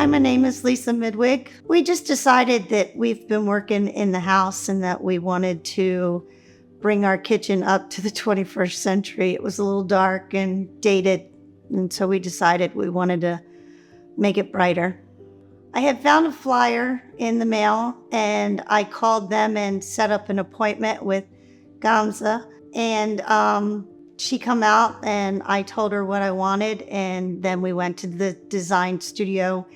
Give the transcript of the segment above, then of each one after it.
Hi, my name is Lisa Midwig. We just decided that we've been working in the house and that we wanted to bring our kitchen up to the 21st century. It was a little dark and dated, and so we decided we wanted to make it brighter. I had found a flyer in the mail, and I called them and set up an appointment with Gamza, and she come out and I told her what I wanted, and then we went to the design studio,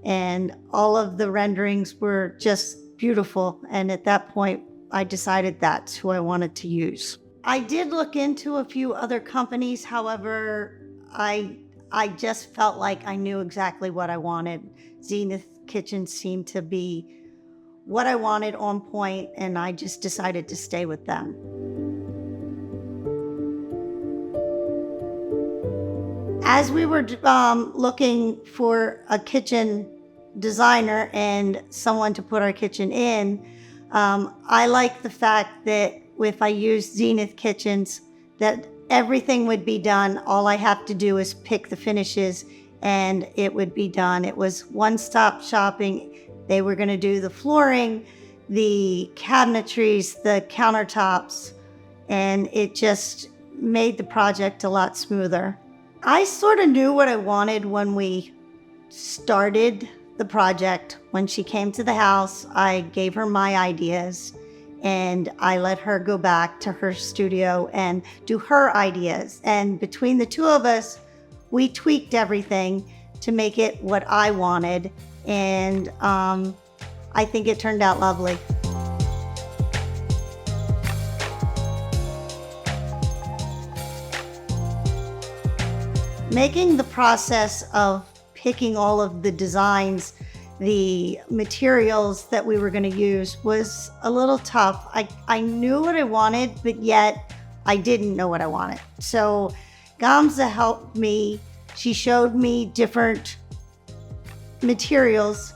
and all of the renderings were just beautiful. And at that point, I decided that's who I wanted to use. I did look into a few other companies. However, I just felt like I knew exactly what I wanted. Zenith Kitchen seemed to be what I wanted, on point, and I just decided to stay with them. As we were looking for a kitchen designer and someone to put our kitchen in, I like the fact that if I use Zenith Kitchens, that everything would be done. All I have to do is pick the finishes and it would be done. It was one-stop shopping. They were going to do the flooring, the cabinetries, the countertops, and it just made the project a lot smoother. I sort of knew what I wanted when we started the project. When she came to the house, I gave her my ideas and I let her go back to her studio and do her ideas. And between the two of us, we tweaked everything to make it what I wanted. And I think it turned out lovely. Making the process of picking all of the designs, the materials that we were going to use was a little tough. I knew what I wanted, but yet I didn't know what I wanted. So Gamza helped me. She showed me different materials,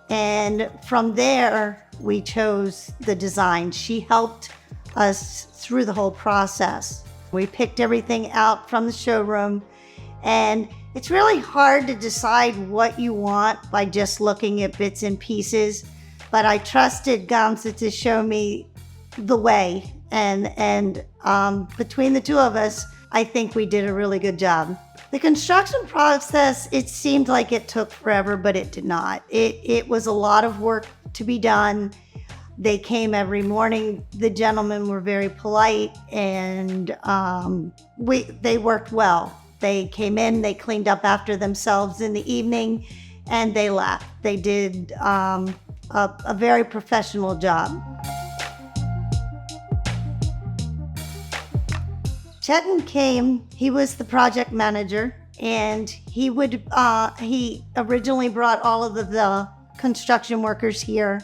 and from there we chose the design. She helped us through the whole process. We picked everything out from the showroom, and it's really hard to decide what you want by just looking at bits and pieces, but I trusted Gamza to show me the way, and between the two of us, I think we did a really good job. The construction process, it seemed like it took forever, but it did not. It was a lot of work to be done. They came every morning. The gentlemen were very polite, and they worked well. They came in, they cleaned up after themselves in the evening, and they left. They did a very professional job. Chetan came, he was the project manager, and he originally brought all of the construction workers here.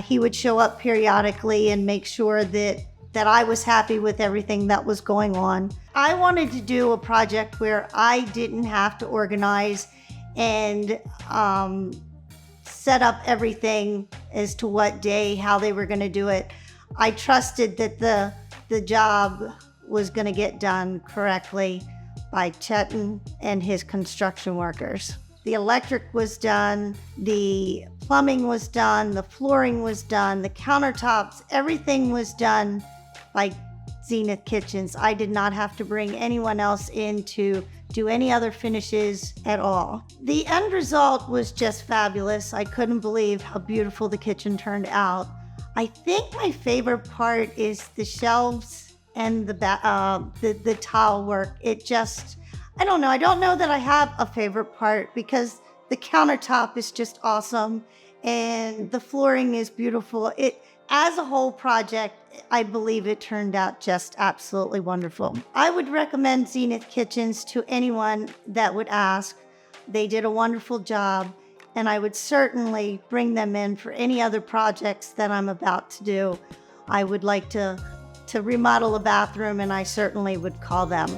He would show up periodically and make sure that I was happy with everything that was going on. I wanted to do a project where I didn't have to organize and set up everything as to what day, how they were going to do it. I trusted that the job was going to get done correctly by Chetan and his construction workers. The electric was done, the plumbing was done, the flooring was done, the countertops, everything was done by Zenith Kitchens. I did not have to bring anyone else in to do any other finishes at all. The end result was just fabulous. I couldn't believe how beautiful the kitchen turned out. I think my favorite part is the shelves and the tile work. It just, I don't know that I have a favorite part, because the countertop is just awesome and the flooring is beautiful. As a whole project, I believe it turned out just absolutely wonderful. I would recommend Zenith Kitchens to anyone that would ask. They did a wonderful job, and I would certainly bring them in for any other projects that I'm about to do. I would like to remodel a bathroom, and I certainly would call them.